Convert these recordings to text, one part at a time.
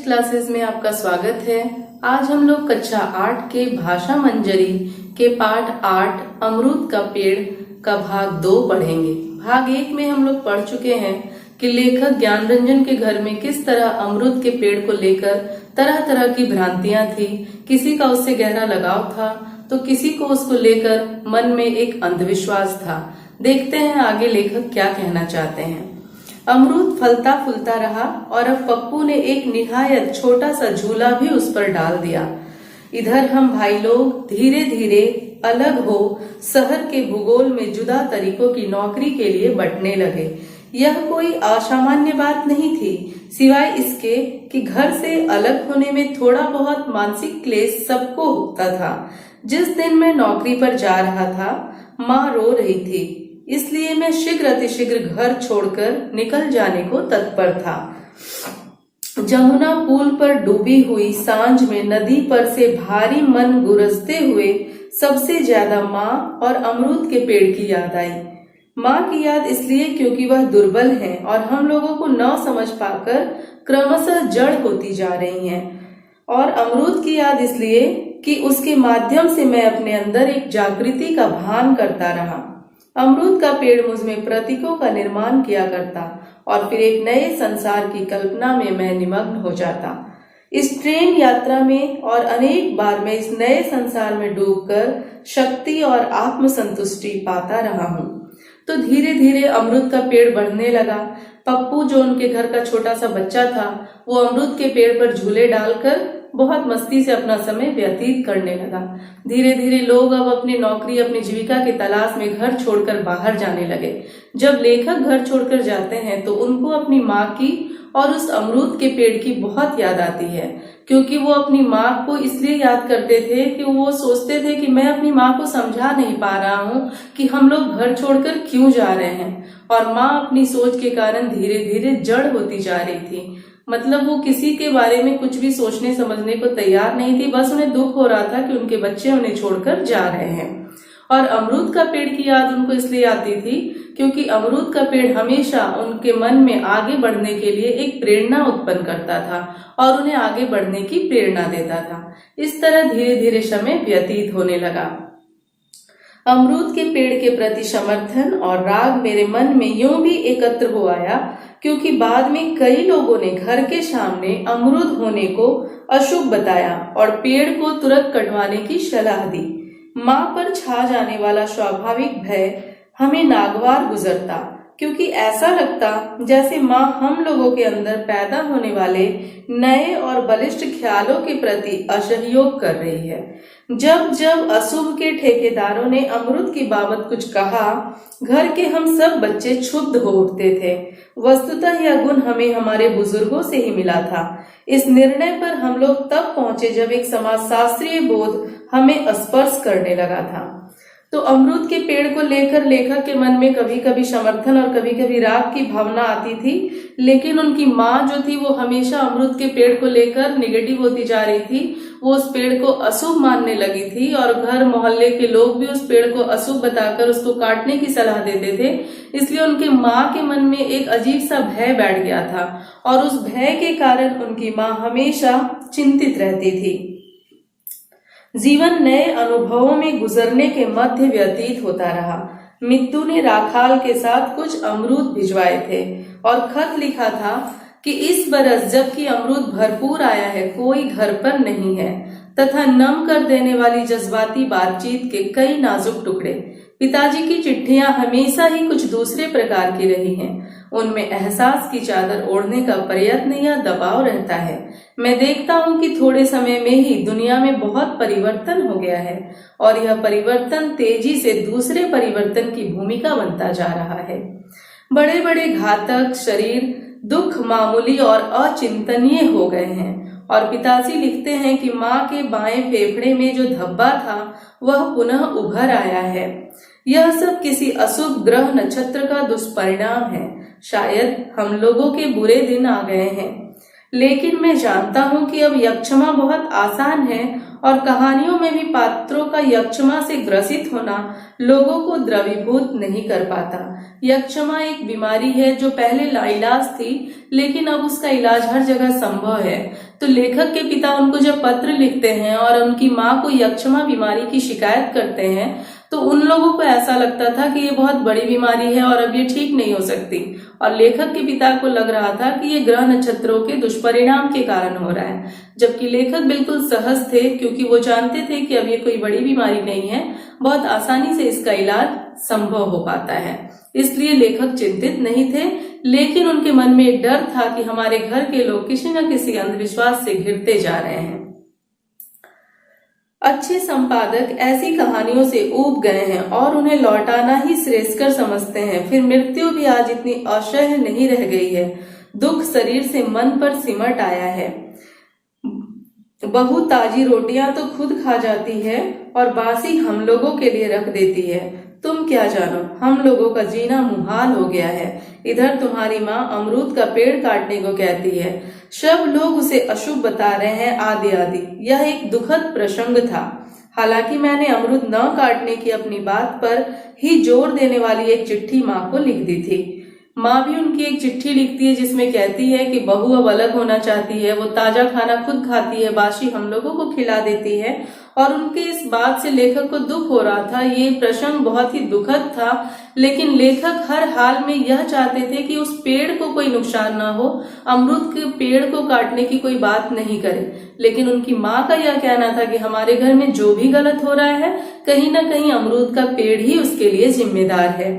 Classes में आपका स्वागत है। आज हम लोग कक्षा 8 के भाषा मंजरी के पाठ 8 अमरूद का पेड़ का भाग 2 पढ़ेंगे। भाग 1 में हम लोग पढ़ चुके हैं कि लेखक ज्ञानरंजन के घर में किस तरह अमरूद के पेड़ को लेकर तरह तरह की भ्रांतियां थी। किसी का उससे गहरा लगाव था तो किसी को उसको लेकर मन में एक अंधविश्वास था। देखते हैं आगे लेखक क्या कहना चाहते हैं। अमरूद फलता फूलता रहा और अब पप्पू ने एक निहायत छोटा सा झूला भी उस पर डाल दिया। इधर हम भाई लोग धीरे धीरे अलग हो शहर के भूगोल में जुदा तरीकों की नौकरी के लिए बंटने लगे। यह कोई असामान्य बात नहीं थी, सिवाय इसके कि घर से अलग होने में थोड़ा बहुत मानसिक क्लेश सबको होता था। जिस दिन मैं नौकरी पर जा रहा था, माँ रो रही थी, इसलिए मैं शीघ्र अतिशीघ्र घर छोड़कर निकल जाने को तत्पर था। जमुना पुल पर डूबी हुई सांझ में नदी पर से भारी मन गुरजते हुए सबसे ज्यादा माँ और अमरूद के पेड़ की याद आई। माँ की याद इसलिए क्योंकि वह दुर्बल है और हम लोगों को न समझ पाकर क्रमशः जड़ होती जा रही हैं, और अमरूद की याद इसलिए कि उसके माध्यम से मैं अपने अंदर एक जागृति का भान करता रहा। अमरूद का पेड़ मुझ में प्रतीकों का निर्माण किया करता और फिर एक नए संसार की कल्पना में मैं निमग्न हो जाता। इस ट्रेन यात्रा में और अनेक बार मैं इस नए संसार में डूबकर शक्ति और आत्मसंतुष्टि पाता रहा हूँ। तो धीरे धीरे अमरूद का पेड़ बढ़ने लगा। पप्पू जो उनके घर का छोटा सा बच्चा था, वो अमरूद के पेड़ पर झूले डालकर बहुत मस्ती से अपना समय व्यतीत करने लगा। धीरे धीरे लोग अब अपनी नौकरी, अपनी जीविका की तलाश में घर छोड़कर बाहर जाने लगे। जब लेखक घर छोड़कर जाते हैं तो उनको अपनी माँ की और उस अमरूद के पेड़ की बहुत याद आती है, क्योंकि वो अपनी माँ को इसलिए याद करते थे कि वो सोचते थे कि मैं अपनी माँ को समझा नहीं पा रहा हूँ कि हम लोग घर छोड़कर क्यों जा रहे हैं, और माँ अपनी सोच के कारण धीरे धीरे जड़ होती जा रही थी। मतलब वो किसी के बारे में कुछ भी सोचने समझने को तैयार नहीं थी, बस उन्हें दुख हो रहा था कि उनके बच्चे उन्हें छोड़कर जा रहे हैं। और अमरूद का पेड़ की याद उनको इसलिए आती थी क्योंकि अमरूद का पेड़ हमेशा उनके मन में आगे बढ़ने के लिए एक प्रेरणा उत्पन्न करता था और उन्हें आगे बढ़ने की प्रेरणा देता था। इस तरह धीरे धीरे समय व्यतीत होने लगा। अमरूद के पेड़ के प्रति समर्थन और राग मेरे मन में यूं भी एकत्र हो आया क्योंकि बाद में कई लोगों ने घर के सामने अमरूद होने को अशुभ बताया और पेड़ को तुरंत कटवाने की सलाह दी। माँ पर छा जाने वाला स्वाभाविक भय हमें नागवार गुजरता, क्योंकि ऐसा लगता जैसे माँ हम लोगों के अंदर पैदा होने वाले नए और बलिष्ठ ख्यालों के प्रति असहयोग कर रही है। जब जब अशुभ के ठेकेदारों ने अमरूद की बाबत कुछ कहा, घर के हम सब बच्चे क्षुब्ध हो उठते थे। वस्तुतः यह गुण हमें हमारे बुजुर्गों से ही मिला था। इस निर्णय पर हम लोग तब पहुंचे जब एक समाजशास्त्रीय बोध हमें स्पर्श करने लगा था। तो अमरूद के पेड़ को लेकर लेखक के मन में कभी कभी समर्थन और कभी कभी राग की भावना आती थी, लेकिन उनकी माँ जो थी वो हमेशा अमरूद के पेड़ को लेकर निगेटिव होती जा रही थी। वो उस पेड़ को अशुभ मानने लगी थी और घर मोहल्ले के लोग भी उस पेड़ को अशुभ बताकर उसको काटने की सलाह देते थे। इसलिए उनके माँ के मन में एक अजीब सा भय बैठ गया था और उस भय के कारण उनकी माँ हमेशा चिंतित रहती थी। जीवन नए अनुभवों में गुजरने के मध्य व्यतीत होता रहा। मित्तू ने राखाल के साथ कुछ अमरूद भिजवाए थे और खत लिखा था कि इस बरस जबकि अमरूद भरपूर आया है, कोई घर पर नहीं है, तथा नम कर देने वाली जज्बाती बातचीत के कई नाजुक टुकड़े। पिताजी की चिट्ठियां हमेशा ही कुछ दूसरे प्रकार की रही हैं। उनमें एहसास की चादर ओढ़ने का प्रयत्न या दबाव रहता है। मैं देखता हूँ कि थोड़े समय में ही दुनिया में बहुत परिवर्तन हो गया है और यह परिवर्तन तेजी से दूसरे परिवर्तन की भूमिका बनता जा रहा है। बड़े बड़े घातक शरीर दुख मामूली और अचिंतनीय हो गए हैं। और पिताजी लिखते हैं कि माँ के बाएं फेफड़े में जो धब्बा था वह पुनः उभर आया है। यह सब किसी अशुभ ग्रह नक्षत्र का दुष्परिणाम है। शायद हम लोगों के बुरे दिन आ गए हैं। लेकिन मैं जानता हूँ कि अब यक्षमा बहुत आसान है और कहानियों में भी पात्रों का यक्षमा से ग्रसित होना लोगों को द्रवीभूत नहीं कर पाता। यक्षमा एक बीमारी है जो पहले लाइलाज थी, लेकिन अब उसका इलाज हर जगह संभव है। तो लेखक के पिता उनको जब पत्र लिखते हैं और उनकी माँ को यक्षमा बीमारी की शिकायत करते हैं, तो उन लोगों को ऐसा लगता था कि ये बहुत बड़ी बीमारी है और अब ये ठीक नहीं हो सकती। और लेखक के पिता को लग रहा था कि ये ग्रह नक्षत्रों के दुष्परिणाम के कारण हो रहा है, जबकि लेखक बिल्कुल सहज थे, क्योंकि वो जानते थे कि अब ये कोई बड़ी बीमारी नहीं है, बहुत आसानी से इसका इलाज संभव हो पाता है। इसलिए लेखक चिंतित नहीं थे, लेकिन उनके मन में एक डर था कि हमारे घर के लोग किसी न किसी अंधविश्वास से घिरते जा रहे हैं। अच्छे संपादक ऐसी कहानियों से ऊब गए हैं और उन्हें लौटाना ही श्रेयस्कर समझते हैं। फिर मृत्यु भी आज इतनी असह्य नहीं रह गई है। दुख शरीर से मन पर सिमट आया है। बहू ताजी रोटियां तो खुद खा जाती है और बासी हम लोगों के लिए रख देती है। तुम क्या जानो, हम लोगों का जीना मुहाल हो गया है। इधर तुम्हारी माँ अमरूद का पेड़ काटने को कहती है, सब लोग उसे अशुभ बता रहे हैं, आदि आदि। यह एक दुखद प्रसंग था। हालांकि मैंने अमरूद न काटने की अपनी बात पर ही जोर देने वाली एक चिट्ठी माँ को लिख दी थी। माँ भी उनकी एक चिट्ठी लिखती है जिसमें कहती है कि बहू अब अलग होना चाहती है, वो ताजा खाना खुद खाती है, बासी हम लोगों को खिला देती है। और उनके इस बात से लेखक को दुख हो रहा था। ये प्रसंग बहुत ही दुखद था, लेकिन लेखक हर हाल में यह चाहते थे कि उस पेड़ को कोई नुकसान ना हो, अमरूद के पेड़ को काटने की कोई बात नहीं करे। लेकिन उनकी माँ का यह कहना था कि हमारे घर में जो भी गलत हो रहा है, कहीं ना कहीं अमरूद का पेड़ ही उसके लिए जिम्मेदार है।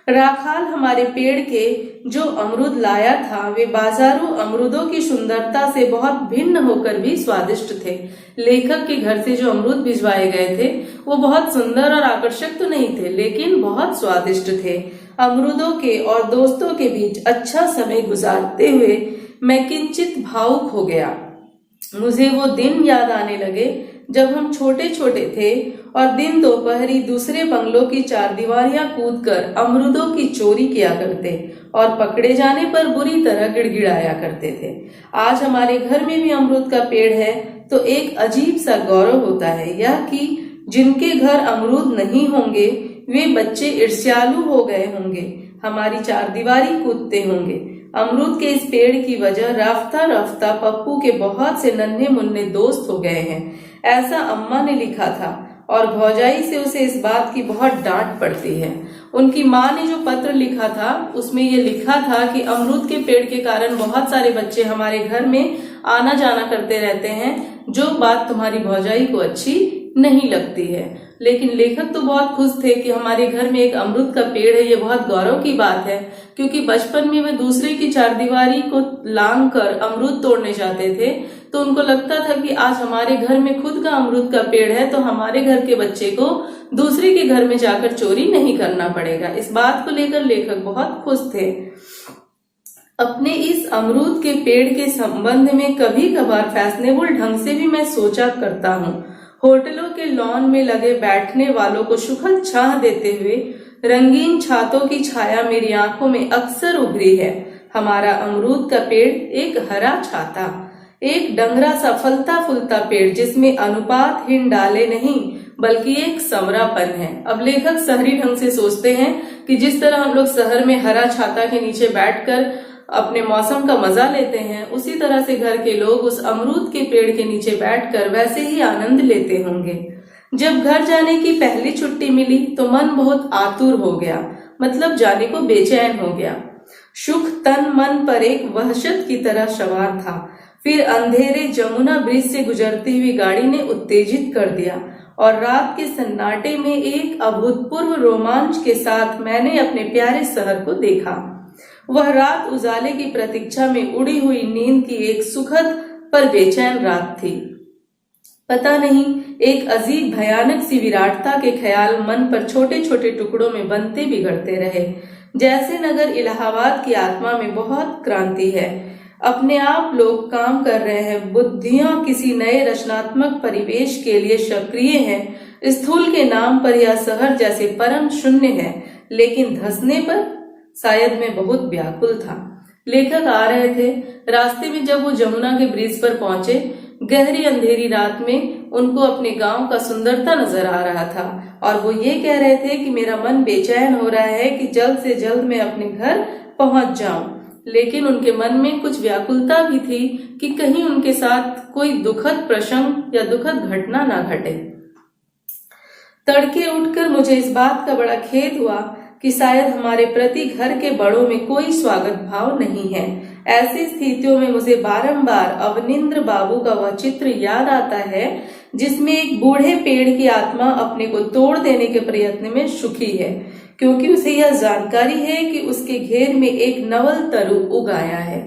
राखाल हमारे पेड़ के जो अमरूद लाया था, वे बाजारू अमरूदों की सुंदरता से बहुत भिन्न होकर भी स्वादिष्ट थे। लेखक के घर से जो अमरूद भिजवाए गए थे, वो बहुत सुंदर और आकर्षक तो नहीं थे, लेकिन बहुत स्वादिष्ट थे। अमरूदों के और दोस्तों के बीच अच्छा समय गुजारते हुए मैं किंचित भावुक हो गया। मुझे वो दिन याद आने लगे जब हम छोटे छोटे थे और दिन दोपहरी दूसरे बंगलों की चारदीवारियां कूदकर अमरूदों की चोरी किया करते और पकड़े जाने पर बुरी तरह गिड़गिड़ाया करते थे। आज हमारे घर में भी अमरूद का पेड़ है तो एक अजीब सा गौरव होता है, यह कि जिनके घर अमरूद नहीं होंगे वे बच्चे ईर्ष्यालु हो गए होंगे, हमारी चारदीवारी कूदते होंगे। अमरूद के इस पेड़ की वजह रफ्ता रफ्ता पप्पू के बहुत से नन्हे मुन्ने दोस्त हो गए हैं, ऐसा अम्मा ने लिखा था और भौजाई से उसे इस बात की बहुत डांट पड़ती है। उनकी माँ ने जो पत्र लिखा था उसमें ये लिखा था कि अमरूद के पेड़ के कारण बहुत सारे बच्चे हमारे घर में आना जाना करते रहते हैं, जो बात तुम्हारी भौजाई को अच्छी नहीं लगती है। लेकिन लेखक तो बहुत खुश थे कि हमारे घर में एक अमरूद का पेड़ है, ये बहुत गौरव की बात है, क्योंकि बचपन में वे दूसरे की चारदीवारी को लांग कर अमरूद तोड़ने जाते थे, तो उनको लगता था कि आज हमारे घर में खुद का अमरूद का पेड़ है तो हमारे घर के बच्चे को दूसरे के घर में जाकर चोरी नहीं करना पड़ेगा। इस बात को लेकर लेखक बहुत खुश थे। अपने इस अमरूद के पेड़ के संबंध में कभी कभार फैशनेबल ढंग से भी मैं सोचा करता हूँ। होटलों के लॉन में लगे बैठने वालों को सुखद छाह देते हुए रंगीन छातों की छाया मेरी आंखों में अक्सर उभरी है। हमारा अमरूद का पेड़ एक हरा छाता, एक डंगरा सा फलता फूलता पेड़ जिसमें अनुपातहीन डाले नहीं बल्कि एक समरापन है। अब लेखक शहरी ढंग से सोचते हैं कि जिस तरह हम लोग शहर में हरा छाता के नीचे बैठकर अपने मौसम का मजा लेते हैं, उसी तरह से घर के लोग उस अमरूद के पेड़ के नीचे बैठकर वैसे ही आनंद लेते होंगे। जब घर जाने की पहली छुट्टी मिली तो मन बहुत आतुर हो गया, मतलब जाने को बेचैन हो गया। सुख तन मन पर एक वहशत की तरह सवार था। फिर अंधेरे जमुना ब्रिज से गुजरती हुई गाड़ी ने उत्तेजित कर दिया और रात के सन्नाटे में एक अभूतपूर्व रोमांच के साथ मैंने अपने प्यारे शहर को देखा। वह रात उजाले की प्रतीक्षा में उड़ी हुई नींद की एक सुखद पर बेचैन रात थी। पता नहीं, एक अजीब भयानक सी विराटता के ख्याल मन पर छोटे छोटे टुकड़ों में बनते बिगड़ते रहे। जैसे नगर इलाहाबाद की आत्मा में बहुत क्रांति है, अपने आप लोग काम कर रहे हैं, बुद्धियां किसी नए रचनात्मक परिवेश के लिए सक्रिय हैं। स्थूल के नाम पर यह शहर जैसे परम शून्य है, लेकिन धंसने पर शायद मैं बहुत व्याकुल था। लेखक आ रहे थे। रास्ते में जब वो जमुना के ब्रिज पर पहुंचे, गहरी अंधेरी रात में उनको अपने गांव का सुंदरता नजर आ रहा था और वो ये कह रहे थे कि मेरा मन बेचैन हो रहा है कि जल्द से जल्द मैं अपने घर पहुंच जाऊं। लेकिन उनके मन में कुछ व्याकुलता भी थी कि कहीं उनके साथ कोई दुखद प्रसंग या दुखद घटना ना घटे। तड़के उठकर मुझे इस बात का बड़ा खेद हुआ कि शायद हमारे प्रति घर के बड़ों में कोई स्वागत भाव नहीं है। ऐसी स्थितियों में मुझे बारंबार अवनिंद्र बाबू का वह चित्र याद आता है जिसमें एक बूढ़े पेड़ की आत्मा अपने को तोड़ देने के प्रयत्न में सुखी है, क्योंकि उसे यह जानकारी है कि उसके घेर में एक नवल तरु उग आया है।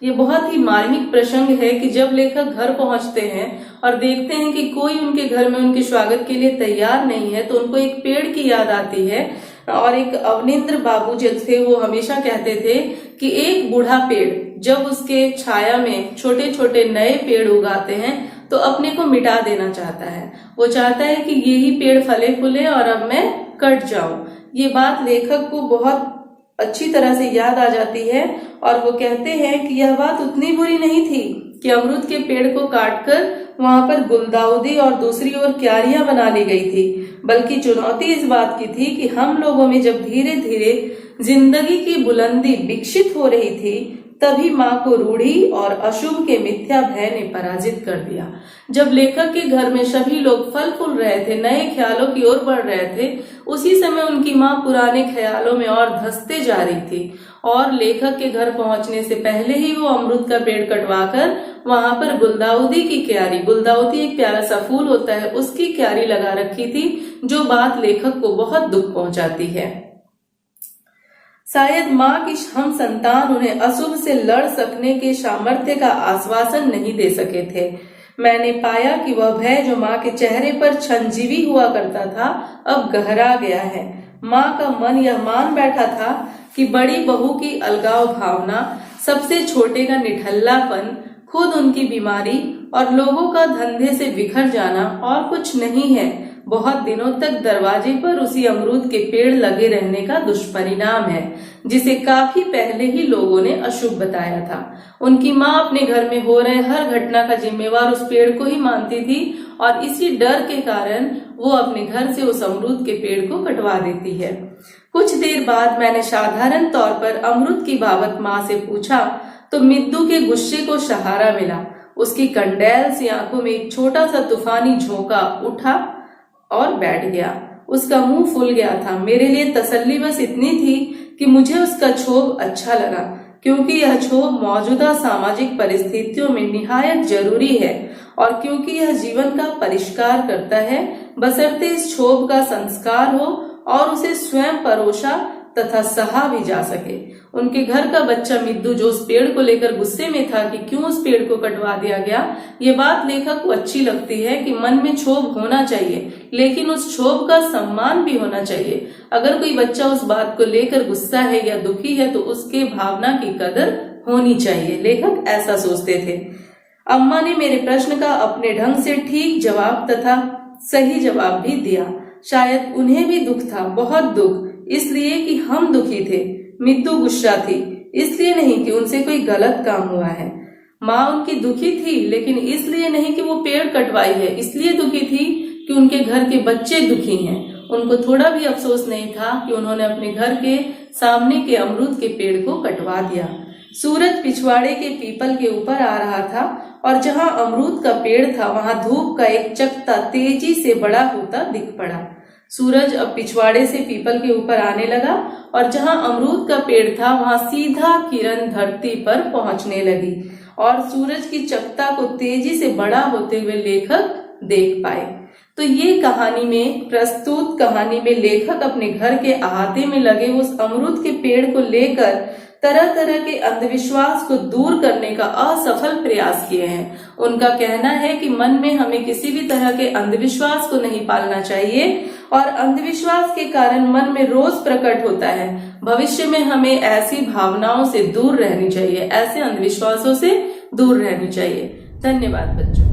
ये बहुत ही मार्मिक प्रसंग है कि जब लेखक घर पहुंचते हैं और देखते हैं कि कोई उनके घर में उनके स्वागत के लिए तैयार नहीं है, तो उनको एक पेड़ की याद आती है। और एक अवनिंद्र बाबू जो थे वो हमेशा कहते थे कि एक बूढ़ा पेड़ जब उसके छाया में छोटे छोटे नए पेड़ उगाते हैं तो अपने को मिटा देना चाहता है। वो चाहता है कि यही पेड़ फले फूले और अब मैं कट जाऊं। ये बात लेखक को बहुत अच्छी तरह से याद आ जाती है और वो कहते हैं कि यह बात उतनी बुरी नहीं थी कि अमरूद के पेड़ को काटकर वहां पर गुलदाउदी और दूसरी ओर क्यारियां बना ली गई थी, बल्कि चुनौती इस बात की थी कि हम लोगों में जब धीरे धीरे जिंदगी की बुलंदी विकसित हो रही थी, तभी माँ को रूढ़ी और अशुभ के मिथ्या भय ने पराजित कर दिया। जब लेखक के घर में सभी लोग फल फूल रहे थे, नए ख्यालों की ओर बढ़ रहे थे, उसी समय उनकी माँ पुराने ख्यालों में और धंसते जा रही थी और लेखक के घर पहुंचने से पहले ही वो अमरूद का पेड़ कटवाकर वहां पर गुलदाउदी की क्यारी, गुलदाउदी एक प्यारा सा फूल होता है, उसकी क्यारी लगा रखी थी, जो बात लेखक को बहुत दुख पहुंचाती है। शायद माँ की हम संतान उन्हें अशुभ से लड़ सकने के सामर्थ्य का आश्वासन नहीं दे सके थे। मैंने पाया कि वह भय जो माँ के चेहरे पर क्षणजीवी हुआ करता था, अब गहरा गया है। माँ का मन यह मान बैठा था कि बड़ी बहू की अलगाव भावना, सबसे छोटे का निठल्लापन, खुद उनकी बीमारी और लोगों का धंधे से बिखर जाना और कुछ नहीं है, बहुत दिनों तक दरवाजे पर उसी अमरूद के पेड़ लगे रहने का दुष्परिणाम है, जिसे काफी पहले ही लोगों ने अशुभ बताया था। उनकी माँ अपने घर में हो रहे हर घटना का जिम्मेवार उस पेड़ को ही मानती थी और इसी डर के कारण वो अपने घर से उस अमरूद के पेड़ को कटवा देती है। कुछ देर बाद मैंने साधारण तौर पर अमरूद की बाबत माँ से पूछा तो मिद्दू के गुस्से को सहारा मिला। उसकी कंडेल सी आंखों में एक छोटा सा तूफानी झोंका उठा और बैठ गया। उसका मुंह फूल गया था। मेरे लिए तसल्ली बस इतनी थी कि मुझे उसका क्षोभ अच्छा लगा, क्योंकि यह क्षोभ मौजूदा सामाजिक परिस्थितियों में निहायत जरूरी है और क्योंकि यह जीवन का परिष्कार करता है, बशर्ते इस क्षोभ का संस्कार हो और उसे स्वयं परोसा तथा सहा भी जा सके। उनके घर का बच्चा मिद्दू जो उस पेड़ को लेकर गुस्से में था कि क्यों उस पेड़ को कटवा दिया गया, ये बात लेखक को अच्छी लगती है कि मन में क्षोभ होना चाहिए, लेकिन उस क्षोभ का सम्मान भी होना चाहिए। अगर कोई बच्चा उस बात को लेकर गुस्सा है या दुखी है तो उसके भावना की कदर होनी चाहिए। लेखक ऐसा सोचते थे। अम्मा ने मेरे प्रश्न का अपने ढंग से ठीक जवाब तथा सही जवाब भी दिया। शायद उन्हें भी दुख था, बहुत दुख, इसलिए कि हम दुखी थे। मिद्दू गुस्सा थी, इसलिए नहीं कि उनसे कोई गलत काम हुआ है। माँ उनकी दुखी थी, लेकिन इसलिए नहीं कि वो पेड़ कटवाई है, इसलिए दुखी थी कि उनके घर के बच्चे दुखी हैं। उनको थोड़ा भी अफसोस नहीं था कि उन्होंने अपने घर के सामने के अमरूद के पेड़ को कटवा दिया। सूरज पिछवाड़े के पीपल के ऊपर आ रहा था और जहाँ अमरूद का पेड़ था वहां धूप का एक चकता तेजी से बड़ा होता दिख पड़ा। सूरज अब पिछवाड़े से पीपल के ऊपर आने लगा और जहां अमरूद का पेड़ था वहां सीधा किरण धरती पर पहुंचने लगी और सूरज की चकता को तेजी से बड़ा होते हुए लेखक देख पाए। तो ये कहानी में प्रस्तुत कहानी में लेखक अपने घर के अहाते में लगे उस अमरूद के पेड़ को लेकर तरह तरह के अंधविश्वास को दूर करने का असफल प्रयास किए हैं। उनका कहना है कि मन में हमें किसी भी तरह के अंधविश्वास को नहीं पालना चाहिए और अंधविश्वास के कारण मन में रोष प्रकट होता है। भविष्य में हमें ऐसी भावनाओं से दूर रहनी चाहिए, ऐसे अंधविश्वासों से दूर रहनी चाहिए। धन्यवाद बच्चों।